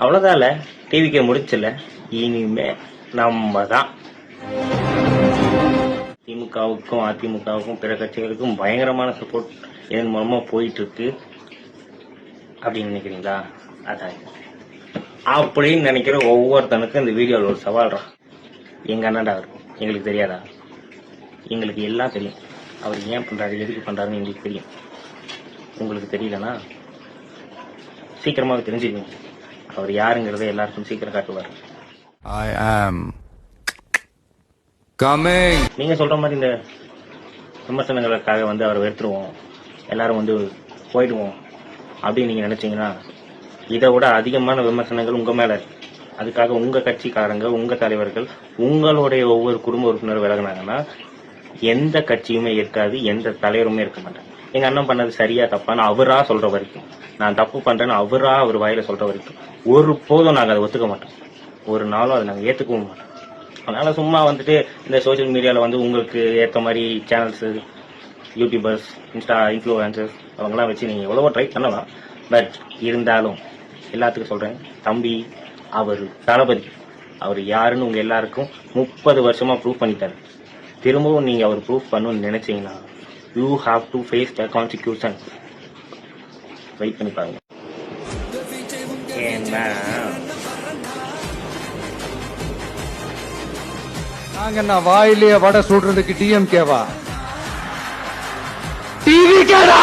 அவ்வளவுதான். டிவிக்கு முடிச்சல. இனிமே நம்ம தான். திமுகவுக்கும் அதிமுகவுக்கும் பிற கட்சிகளுக்கும் பயங்கரமான சப்போர்ட் இதன் மூலமா போயிட்டு இருக்கு அப்படின்னு நினைக்கிறீங்களா? அதான் அப்படின்னு நினைக்கிற ஒவ்வொருத்தனுக்கும் இந்த வீடியோவில் ஒரு சவால்றா. எங்க அண்ணாடா அவர், எங்களுக்கு தெரியாதா? எங்களுக்கு எல்லாம் தெரியும். அவர் ஏன் பண்றாரு, எதுக்கு பண்றாருன்னு எங்களுக்கு தெரியும். உங்களுக்கு தெரியலன்னா சீக்கிரமாக தெரிஞ்சுக்கணும். அவர் யாருங்கிறத எல்லாருக்கும் சீக்கிரம் காட்டுவார். I am coming. நீங்க சொல்ற மாதிரி இந்த விமர்சனங்களுக்காக அவரை வெறுத்துருவோம், எல்லாரும் போயிடுவோம் அப்படின்னு நீங்க நினைச்சீங்கன்னா இதை விட அதிகமான விமர்சனங்கள் உங்க மேல இருக்கு. அதுக்காக உங்க கட்சிக்காரங்க, உங்க தலைவர்கள், உங்களுடைய ஒவ்வொரு குடும்ப உறுப்பினர் விலகினாங்கன்னா எந்த கட்சியுமே இருக்காது, எந்த தலைவருமே இருக்க மாட்டாங்க. எங்க அண்ணன் பண்ணது சரியா தப்பான்னு அவரா சொல்ற வரைக்கும், நான் தப்பு பண்றேன்னு அவரா அவர் வாயில சொல்ற வரைக்கும் ஒரு போதும் நாங்க அதை ஒத்துக்க மாட்டோம். ஒரு நாளும் அதை நாங்க ஏத்துக்கவும் மாட்டோம். அதனால சும்மா இந்த சோசியல் மீடியால உங்களுக்கு ஏற்ற மாதிரி சேனல்ஸ், யூடியூபர்ஸ், இன்ஸ்டா இன்ஃப்ளூயன்சர்ஸ் அவங்கெல்லாம் வச்சு நீங்க எவ்வளவோ ட்ரை பண்ணலாம். பட் இருந்தாலும் எல்லாத்துக்கும் சொல்றேன், தம்பி அவர் தளபதி, அவர் யாருன்னு உங்க எல்லாருக்கும் 30 வருஷமா ப்ரூவ் பண்ணிட்டாரு. திரும்பவும் நீங்க அவர் ப்ரூவ் பண்ணணும்னு நினைச்சீங்கன்னா you have to face the consequence. Wait பண்ணி பாருங்க. ஏன்னா நாங்க என்ன வாயிலேயே வடை சுடுறதுக்கு டிஎம்கேவா? டிவி கேடா.